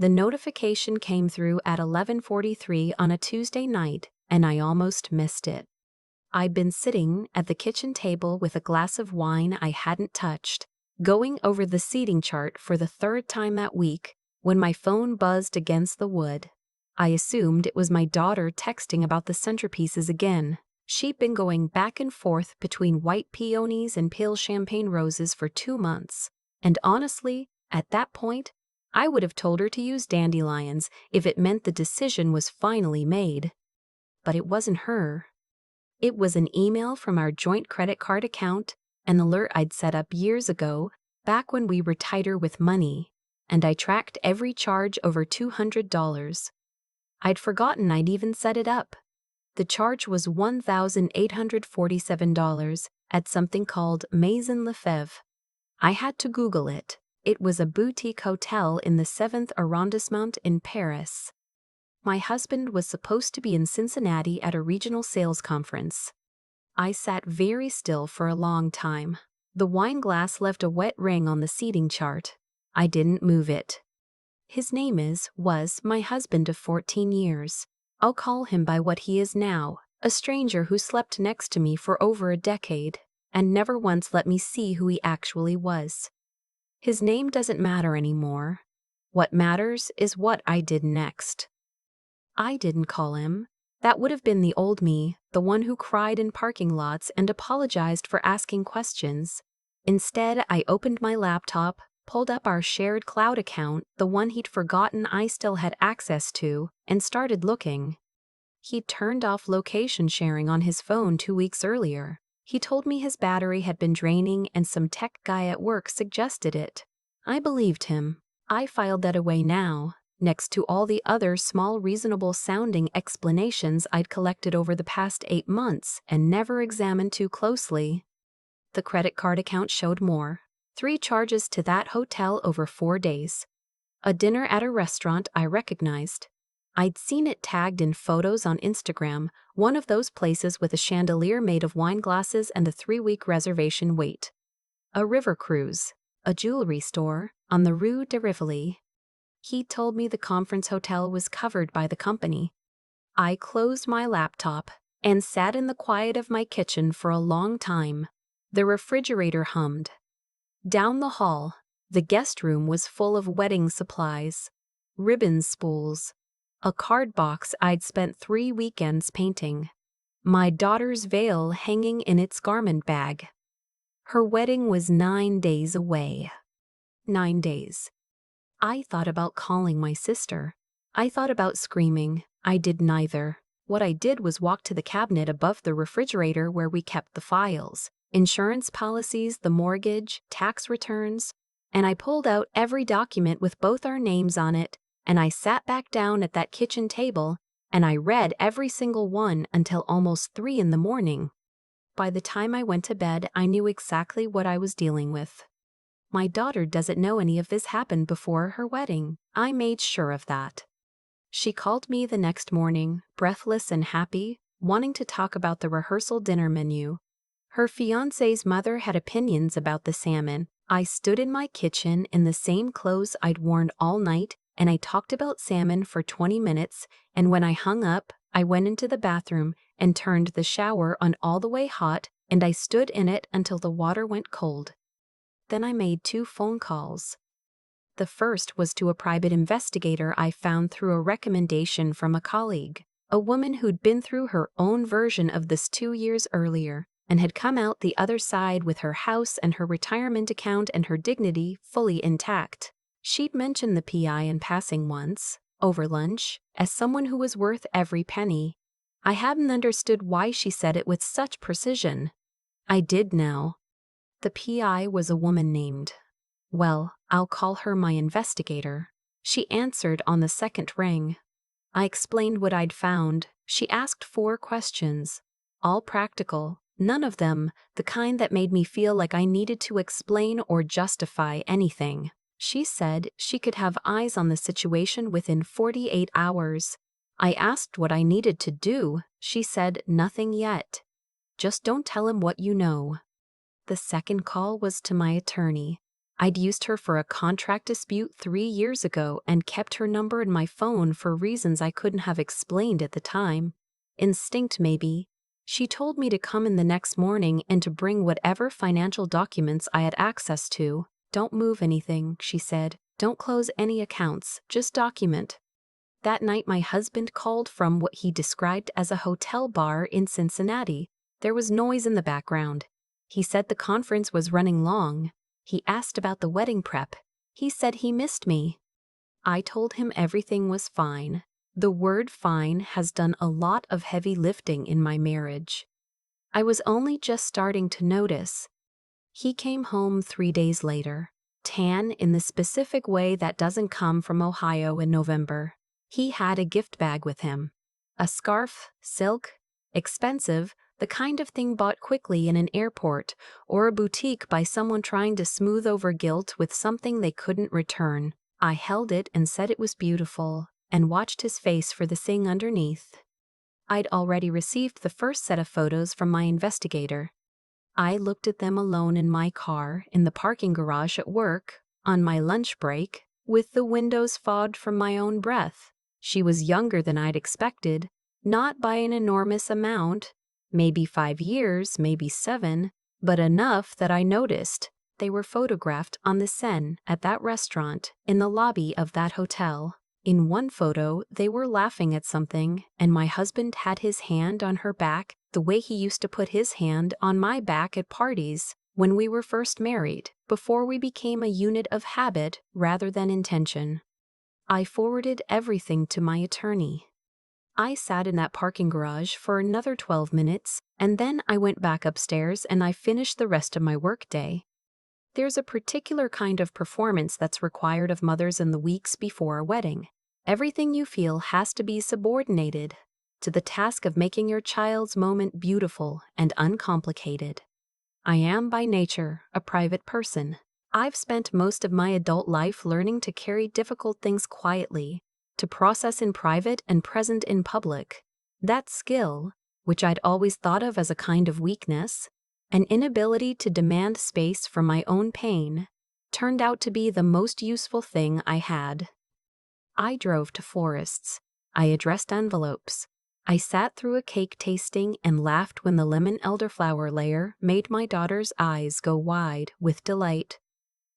The notification came through at 11:43 on a Tuesday night, and I almost missed it. I'd been sitting at the kitchen table with a glass of wine I hadn't touched, going over the seating chart for the third time that week, when my phone buzzed against the wood. I assumed it was my daughter texting about the centerpieces again. She'd been going back and forth between white peonies and pale champagne roses for 2 months, and honestly, at that point, I would have told her to use dandelions if it meant the decision was finally made. But it wasn't her. It was an email from our joint credit card account, an alert I'd set up years ago, back when we were tighter with money, and I tracked every charge over $200. I'd forgotten I'd even set it up. The charge was $1,847 at something called Maison Lefebvre. I had to Google it. It was a boutique hotel in the 7th arrondissement in Paris. My husband was supposed to be in Cincinnati at a regional sales conference. I sat very still for a long time. The wine glass left a wet ring on the seating chart. I didn't move it. His name was my husband of 14 years. I'll call him by what he is now, a stranger who slept next to me for over a decade, and never once let me see who he actually was. His name doesn't matter anymore. What matters is what I did next. I didn't call him. That would have been the old me, the one who cried in parking lots and apologized for asking questions. Instead, I opened my laptop, pulled up our shared cloud account, the one he'd forgotten I still had access to, and started looking. He'd turned off location sharing on his phone 2 weeks earlier. He told me his battery had been draining and some tech guy at work suggested it. I believed him. I filed that away now, next to all the other small reasonable-sounding explanations I'd collected over the past 8 months and never examined too closely. The credit card account showed more. 3 charges to that hotel over 4 days. A dinner at a restaurant I recognized. I'd seen it tagged in photos on Instagram, one of those places with a chandelier made of wine glasses and a 3-week reservation wait. A river cruise. A jewelry store on the Rue de Rivoli. He told me the conference hotel was covered by the company. I closed my laptop and sat in the quiet of my kitchen for a long time. The refrigerator hummed. Down the hall, the guest room was full of wedding supplies, ribbon spools, a card box I'd spent 3 weekends painting, my daughter's veil hanging in its garment bag. Her wedding was 9 days away. 9 days. I thought about calling my sister. I thought about screaming. I did neither. What I did was walk to the cabinet above the refrigerator where we kept the files, insurance policies, the mortgage, tax returns, and I pulled out every document with both our names on it, and I sat back down at that kitchen table, and I read every single one until almost 3 in the morning. By the time I went to bed, I knew exactly what I was dealing with. My daughter doesn't know any of this happened before her wedding. I made sure of that. She called me the next morning, breathless and happy, wanting to talk about the rehearsal dinner menu. Her fiancé's mother had opinions about the salmon. I stood in my kitchen in the same clothes I'd worn all night, and I talked about salmon for 20 minutes, and when I hung up, I went into the bathroom and turned the shower on all the way hot, and I stood in it until the water went cold. Then I made 2 phone calls. The first was to a private investigator I found through a recommendation from a colleague, a woman who'd been through her own version of this 2 years earlier and had come out the other side with her house and her retirement account and her dignity fully intact. She'd mentioned the PI in passing once, over lunch, as someone who was worth every penny. I hadn't understood why she said it with such precision. I did now. The PI was a woman named, well, I'll call her my investigator. She answered on the second ring. I explained what I'd found. She asked 4 questions, all practical, none of them the kind that made me feel like I needed to explain or justify anything. She said she could have eyes on the situation within 48 hours. I asked what I needed to do. She said nothing yet. Just don't tell him what you know. The second call was to my attorney. I'd used her for a contract dispute 3 years ago and kept her number in my phone for reasons I couldn't have explained at the time. Instinct, maybe. She told me to come in the next morning and to bring whatever financial documents I had access to. Don't move anything, she said. Don't close any accounts, just document. That night my husband called from what he described as a hotel bar in Cincinnati. There was noise in the background. He said the conference was running long. He asked about the wedding prep. He said he missed me. I told him everything was fine. The word fine has done a lot of heavy lifting in my marriage. I was only just starting to notice. He came home 3 days later, tan in the specific way that doesn't come from Ohio in November. He had a gift bag with him. A scarf, silk, expensive, the kind of thing bought quickly in an airport or a boutique by someone trying to smooth over guilt with something they couldn't return. I held it and said it was beautiful, and watched his face for the thing underneath. I'd already received the first set of photos from my investigator. I looked at them alone in my car, in the parking garage at work, on my lunch break, with the windows fogged from my own breath. She was younger than I'd expected, not by an enormous amount, maybe 5 years, maybe 7, but enough that I noticed. They were photographed on the Seine at that restaurant, in the lobby of that hotel. In one photo, they were laughing at something, and my husband had his hand on her back the way he used to put his hand on my back at parties when we were first married, before we became a unit of habit rather than intention. I forwarded everything to my attorney. I sat in that parking garage for another 12 minutes, and then I went back upstairs and I finished the rest of my workday. There's a particular kind of performance that's required of mothers in the weeks before a wedding. Everything you feel has to be subordinated to the task of making your child's moment beautiful and uncomplicated. I am by nature a private person. I've spent most of my adult life learning to carry difficult things quietly, to process in private and present in public. That skill, which I'd always thought of as a kind of weakness, an inability to demand space for my own pain, turned out to be the most useful thing I had. I drove to florists. I addressed envelopes. I sat through a cake tasting and laughed when the lemon elderflower layer made my daughter's eyes go wide with delight.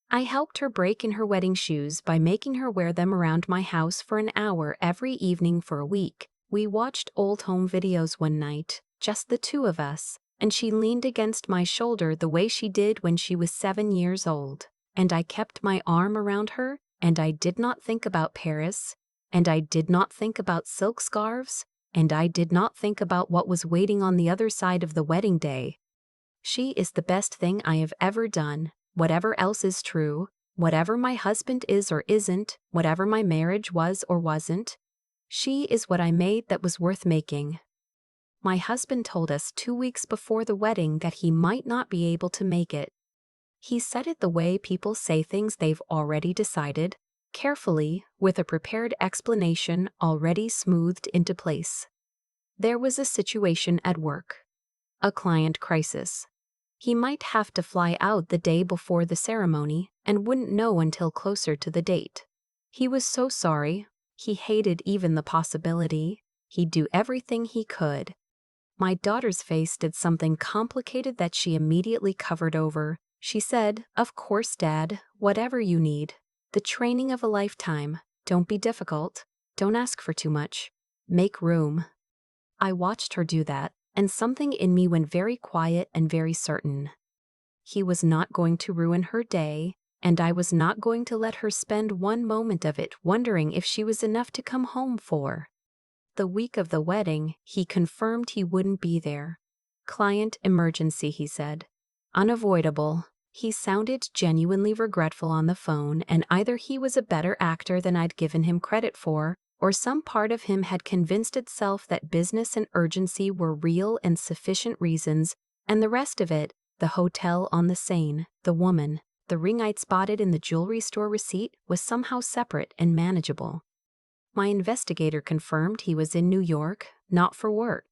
I helped her break in her wedding shoes by making her wear them around my house for an hour every evening for a week. We watched old home videos one night, just the two of us, and she leaned against my shoulder the way she did when she was 7 years old. And I kept my arm around her, and I did not think about Paris, and I did not think about silk scarves, and I did not think about what was waiting on the other side of the wedding day. She is the best thing I have ever done, whatever else is true, whatever my husband is or isn't, whatever my marriage was or wasn't. She is what I made that was worth making. My husband told us 2 weeks before the wedding that he might not be able to make it. He said it the way people say things they've already decided, carefully, with a prepared explanation already smoothed into place. There was a situation at work. A client crisis. He might have to fly out the day before the ceremony and wouldn't know until closer to the date. He was so sorry. He hated even the possibility. He'd do everything he could. My daughter's face did something complicated that she immediately covered over. She said, "Of course, Dad, whatever you need. The training of a lifetime. Don't be difficult. Don't ask for too much. Make room." I watched her do that, and something in me went very quiet and very certain. He was not going to ruin her day, and I was not going to let her spend one moment of it wondering if she was enough to come home for. The week of the wedding, he confirmed he wouldn't be there. Client emergency, he said. Unavoidable. He sounded genuinely regretful on the phone, and either he was a better actor than I'd given him credit for, or some part of him had convinced itself that business and urgency were real and sufficient reasons, and the rest of it, the hotel on the Seine, the woman, the ring I'd spotted in the jewelry store receipt, was somehow separate and manageable. My investigator confirmed he was in New York, not for work.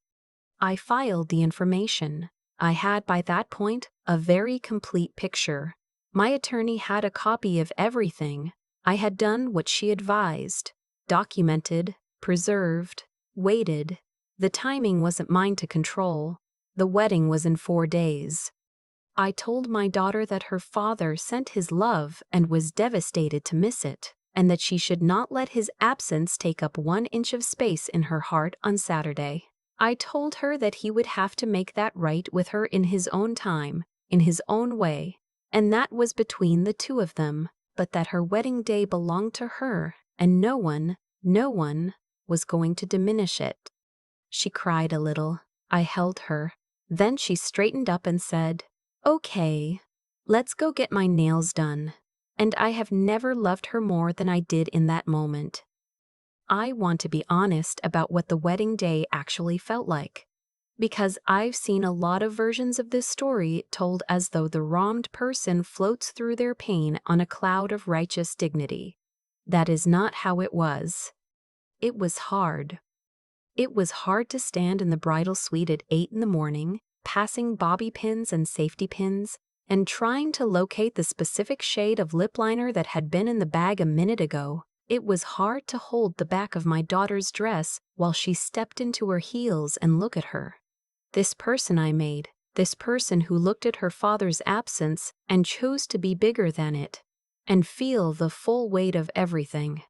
I filed the information. I had by that point a very complete picture. My attorney had a copy of everything. I had done what she advised, documented, preserved, waited. The timing wasn't mine to control. The wedding was in 4 days. I told my daughter that her father sent his love and was devastated to miss it, and that she should not let his absence take up 1 inch of space in her heart on Saturday. I told her that he would have to make that right with her in his own time, in his own way, and that was between the two of them, but that her wedding day belonged to her, and no one was going to diminish it. She cried a little. I held her. Then she straightened up and said, "Okay, let's go get my nails done." And I have never loved her more than I did in that moment. I want to be honest about what the wedding day actually felt like, because I've seen a lot of versions of this story told as though the wronged person floats through their pain on a cloud of righteous dignity. That is not how it was. It was hard. It was hard to stand in the bridal suite at 8 in the morning, passing bobby pins and safety pins, and trying to locate the specific shade of lip liner that had been in the bag a minute ago. It was hard to hold the back of my daughter's dress while she stepped into her heels and look at her. This person I made, this person who looked at her father's absence and chose to be bigger than it, and feel the full weight of everything.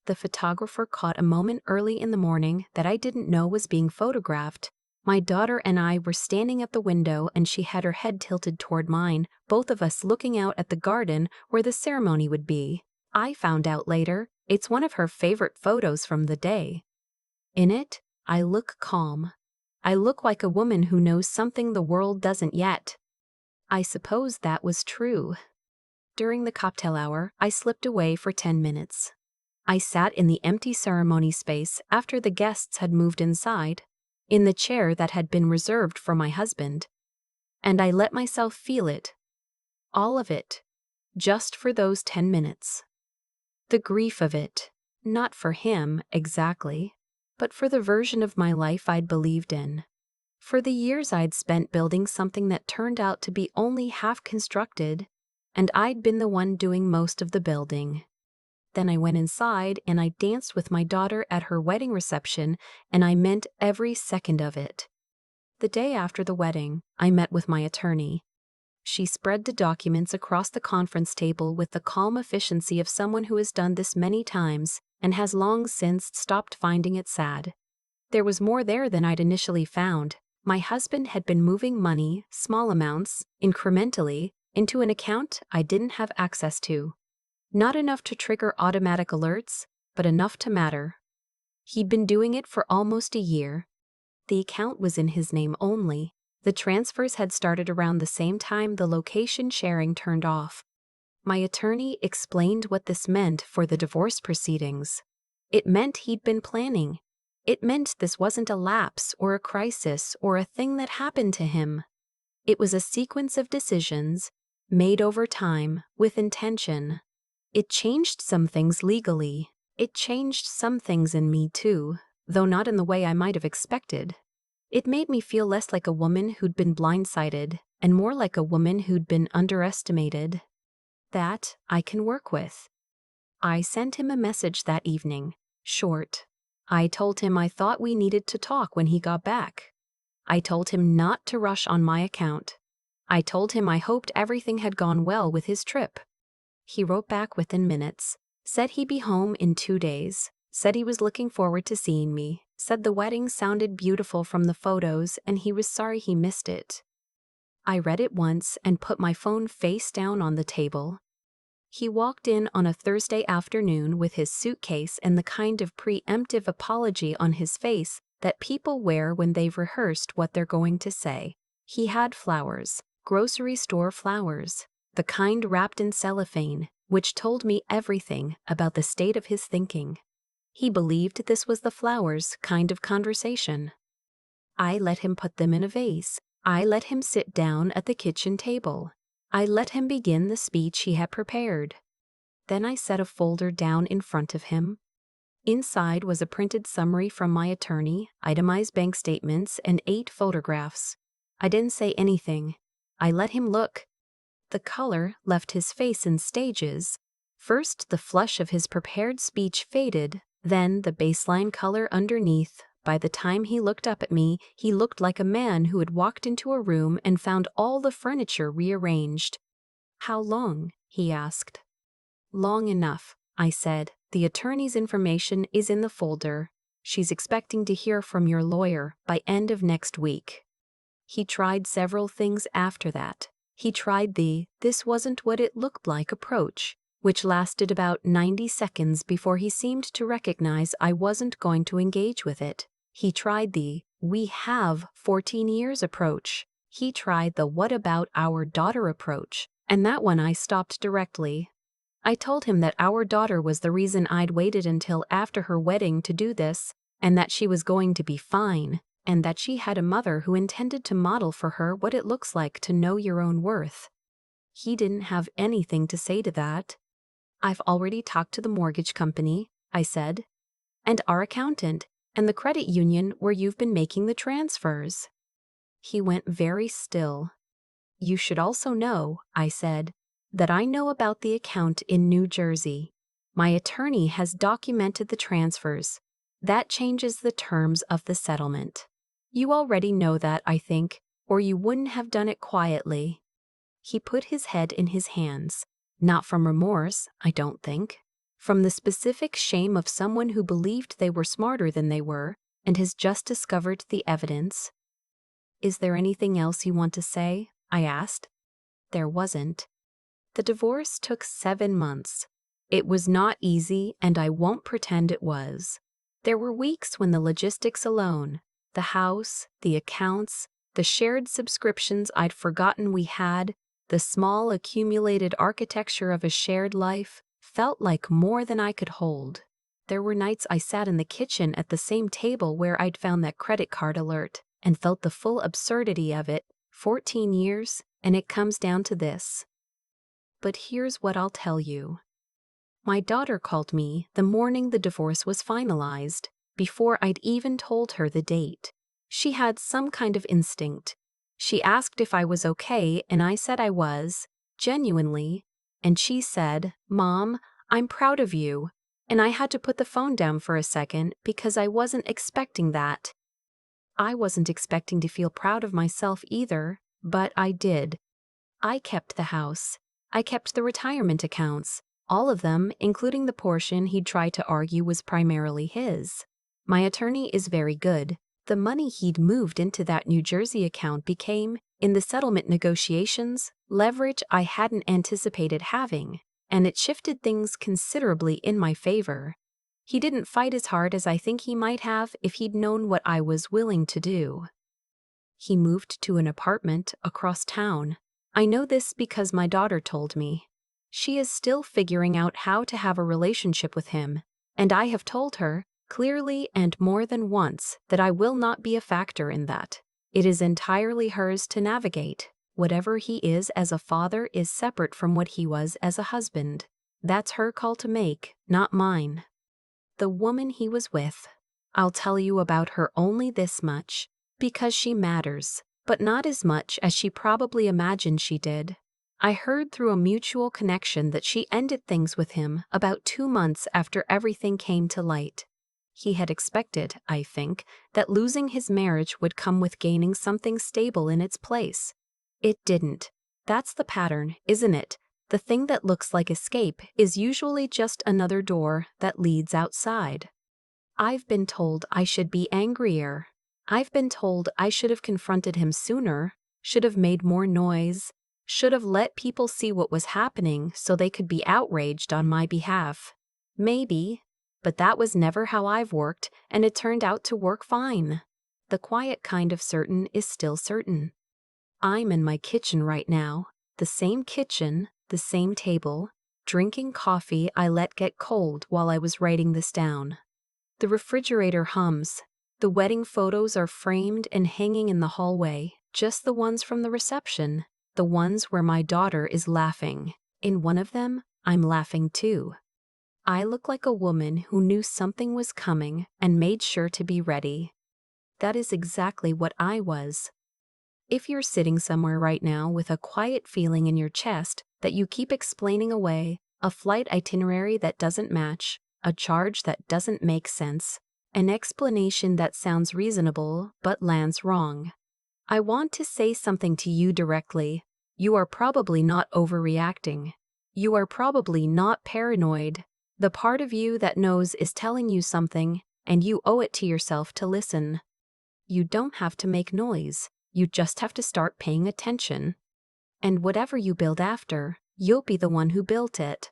The photographer caught a moment early in the morning that I didn't know was being photographed. My daughter and I were standing at the window and she had her head tilted toward mine, both of us looking out at the garden where the ceremony would be. I found out later, it's one of her favorite photos from the day. In it, I look calm. I look like a woman who knows something the world doesn't yet. I suppose that was true. During the cocktail hour, I slipped away for 10 minutes. I sat in the empty ceremony space after the guests had moved inside, in the chair that had been reserved for my husband, and I let myself feel it. All of it. Just for those 10 minutes. The grief of it. Not for him, exactly, but for the version of my life I'd believed in. For the years I'd spent building something that turned out to be only half constructed, and I'd been the one doing most of the building. Then I went inside and I danced with my daughter at her wedding reception, and I meant every second of it. The day after the wedding, I met with my attorney. She spread the documents across the conference table with the calm efficiency of someone who has done this many times and has long since stopped finding it sad. There was more there than I'd initially found. My husband had been moving money, small amounts, incrementally, into an account I didn't have access to. Not enough to trigger automatic alerts, but enough to matter. He'd been doing it for almost a year. The account was in his name only. The transfers had started around the same time the location sharing turned off. My attorney explained what this meant for the divorce proceedings. It meant he'd been planning. It meant this wasn't a lapse or a crisis or a thing that happened to him. It was a sequence of decisions, made over time, with intention. It changed some things legally. It changed some things in me too, though not in the way I might have expected. It made me feel less like a woman who'd been blindsided and more like a woman who'd been underestimated. That I can work with. I sent him a message that evening, short. I told him I thought we needed to talk when he got back. I told him not to rush on my account. I told him I hoped everything had gone well with his trip. He wrote back within minutes, said he'd be home in 2 days, said he was looking forward to seeing me, said the wedding sounded beautiful from the photos and he was sorry he missed it. I read it once and put my phone face down on the table. He walked in on a Thursday afternoon with his suitcase and the kind of preemptive apology on his face that people wear when they've rehearsed what they're going to say. He had flowers, grocery store flowers, the kind wrapped in cellophane, which told me everything about the state of his thinking. He believed this was the flowers kind of conversation. I let him put them in a vase. I let him sit down at the kitchen table. I let him begin the speech he had prepared. Then I set a folder down in front of him. Inside was a printed summary from my attorney, itemized bank statements, and 8 photographs. I didn't say anything. I let him look. The color left his face in stages. First, the flush of his prepared speech faded, then the baseline color underneath. By the time he looked up at me, he looked like a man who had walked into a room and found all the furniture rearranged. "How long?" he asked. "Long enough," I said. "The attorney's information is in the folder. She's expecting to hear from your lawyer by end of next week." He tried several things after that. He tried the "this wasn't what it looked like" approach, which lasted about 90 seconds before he seemed to recognize I wasn't going to engage with it. He tried the "we have 14 years" approach. He tried the "what about our daughter" approach, and that one I stopped directly. I told him that our daughter was the reason I'd waited until after her wedding to do this, and that she was going to be fine, and that she had a mother who intended to model for her what it looks like to know your own worth. He didn't have anything to say to that. "I've already talked to the mortgage company," I said, "and our accountant, and the credit union where you've been making the transfers." He went very still. "You should also know," I said, "that I know about the account in New Jersey. My attorney has documented the transfers. That changes the terms of the settlement. You already know that, I think, or you wouldn't have done it quietly." He put his head in his hands, not from remorse, I don't think, from the specific shame of someone who believed they were smarter than they were and has just discovered the evidence. "Is there anything else you want to say?" I asked. There wasn't. The divorce took 7 months. It was not easy, and I won't pretend it was. There were weeks when the logistics alone, the house, the accounts, the shared subscriptions I'd forgotten we had, the small accumulated architecture of a shared life, felt like more than I could hold. There were nights I sat in the kitchen at the same table where I'd found that credit card alert and felt the full absurdity of it. 14 years, and it comes down to this. But here's what I'll tell you. My daughter called me the morning the divorce was finalized, before I'd even told her the date. She had some kind of instinct. She asked if I was okay, and I said I was, genuinely, and she said, "Mom, I'm proud of you," and I had to put the phone down for a second because I wasn't expecting that. I wasn't expecting to feel proud of myself either, but I did. I kept the house. I kept the retirement accounts, all of them, including the portion he'd tried to argue was primarily his. My attorney is very good. The money he'd moved into that New Jersey account became, in the settlement negotiations, leverage I hadn't anticipated having, and it shifted things considerably in my favor. He didn't fight as hard as I think he might have if he'd known what I was willing to do. He moved to an apartment across town. I know this because my daughter told me. She is still figuring out how to have a relationship with him, and I have told her, clearly and more than once, that I will not be a factor in that. It is entirely hers to navigate. Whatever he is as a father is separate from what he was as a husband. That's her call to make, not mine. The woman he was with. I'll tell you about her only this much, because she matters, but not as much as she probably imagined she did. I heard through a mutual connection that she ended things with him about 2 months after everything came to light. He had expected, I think, that losing his marriage would come with gaining something stable in its place. It didn't. That's the pattern, isn't it? The thing that looks like escape is usually just another door that leads outside. I've been told I should be angrier. I've been told I should have confronted him sooner, should have made more noise, should have let people see what was happening so they could be outraged on my behalf. Maybe, but that was never how I've worked, and it turned out to work fine. The quiet kind of certain is still certain. I'm in my kitchen right now, the same kitchen, the same table, drinking coffee I let get cold while I was writing this down. The refrigerator hums. The wedding photos are framed and hanging in the hallway, just the ones from the reception, the ones where my daughter is laughing. In one of them, I'm laughing too. I look like a woman who knew something was coming and made sure to be ready. That is exactly what I was. If you're sitting somewhere right now with a quiet feeling in your chest that you keep explaining away, a flight itinerary that doesn't match, a charge that doesn't make sense, an explanation that sounds reasonable but lands wrong, I want to say something to you directly. You are probably not overreacting. You are probably not paranoid. The part of you that knows is telling you something, and you owe it to yourself to listen. You don't have to make noise. You just have to start paying attention. And whatever you build after, you'll be the one who built it.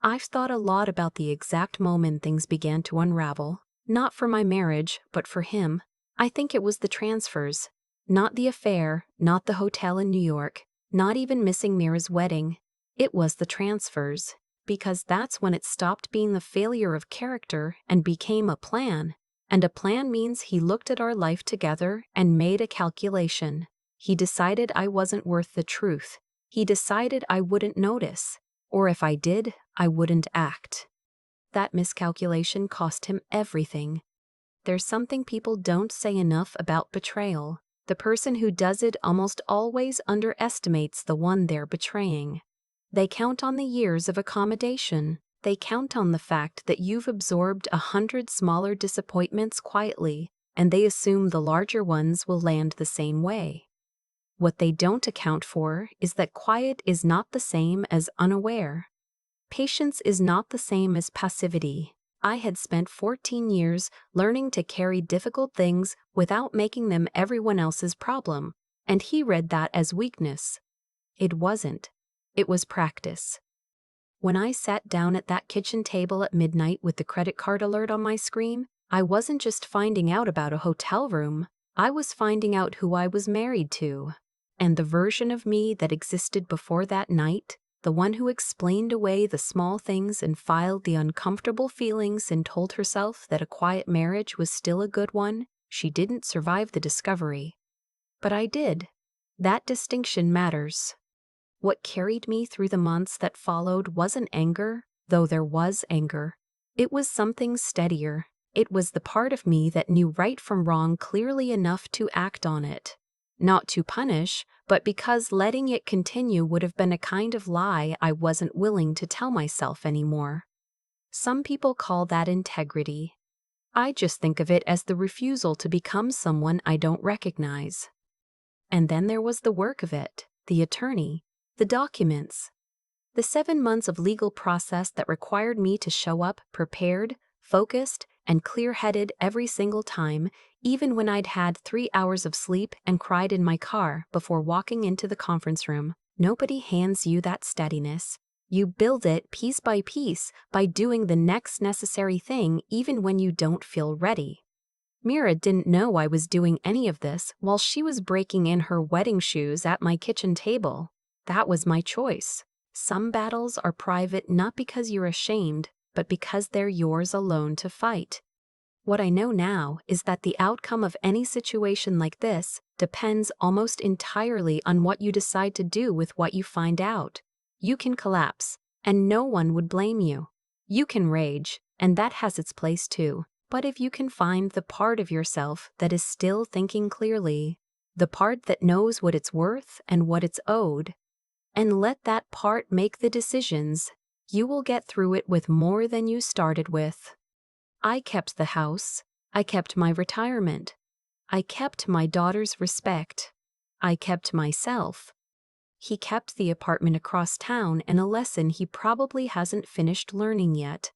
I've thought a lot about the exact moment things began to unravel. Not for my marriage, but for him. I think it was the transfers. Not the affair, not the hotel in New York, not even missing Mira's wedding. It was the transfers. Because that's when it stopped being the failure of character and became a plan. And a plan means he looked at our life together and made a calculation. He decided I wasn't worth the truth. He decided I wouldn't notice. Or if I did, I wouldn't act. That miscalculation cost him everything. There's something people don't say enough about betrayal. The person who does it almost always underestimates the one they're betraying. They count on the years of accommodation. They count on the fact that you've absorbed 100 smaller disappointments quietly, and they assume the larger ones will land the same way. What they don't account for is that quiet is not the same as unaware. Patience is not the same as passivity. I had spent 14 years learning to carry difficult things without making them everyone else's problem, and he read that as weakness. It wasn't. It was practice. When I sat down at that kitchen table at midnight with the credit card alert on my screen, I wasn't just finding out about a hotel room. I was finding out who I was married to. And the version of me that existed before that night, the one who explained away the small things and filed the uncomfortable feelings and told herself that a quiet marriage was still a good one, she didn't survive the discovery. But I did. That distinction matters. What carried me through the months that followed wasn't anger, though there was anger. It was something steadier. It was the part of me that knew right from wrong clearly enough to act on it. Not to punish, but because letting it continue would have been a kind of lie I wasn't willing to tell myself anymore. Some people call that integrity. I just think of it as the refusal to become someone I don't recognize. And then there was the work of it, the attorney, the documents. The 7 months of legal process that required me to show up prepared, focused, and clear-headed every single time, even when I'd had 3 hours of sleep and cried in my car before walking into the conference room. Nobody hands you that steadiness. You build it piece by piece by doing the next necessary thing even when you don't feel ready. Mira didn't know I was doing any of this while she was breaking in her wedding shoes at my kitchen table. That was my choice. Some battles are private not because you're ashamed, but because they're yours alone to fight. What I know now is that the outcome of any situation like this depends almost entirely on what you decide to do with what you find out. You can collapse, and no one would blame you. You can rage, and that has its place too. But if you can find the part of yourself that is still thinking clearly, the part that knows what it's worth and what it's owed, and let that part make the decisions, you will get through it with more than you started with. I kept the house. I kept my retirement. I kept my daughter's respect. I kept myself. He kept the apartment across town and a lesson he probably hasn't finished learning yet.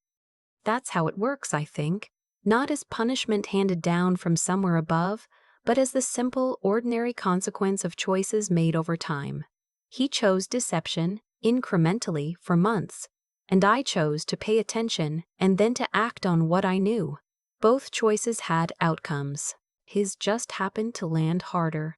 That's how it works, I think. Not as punishment handed down from somewhere above, but as the simple, ordinary consequence of choices made over time. He chose deception, incrementally, for months, and I chose to pay attention and then to act on what I knew. Both choices had outcomes. His just happened to land harder.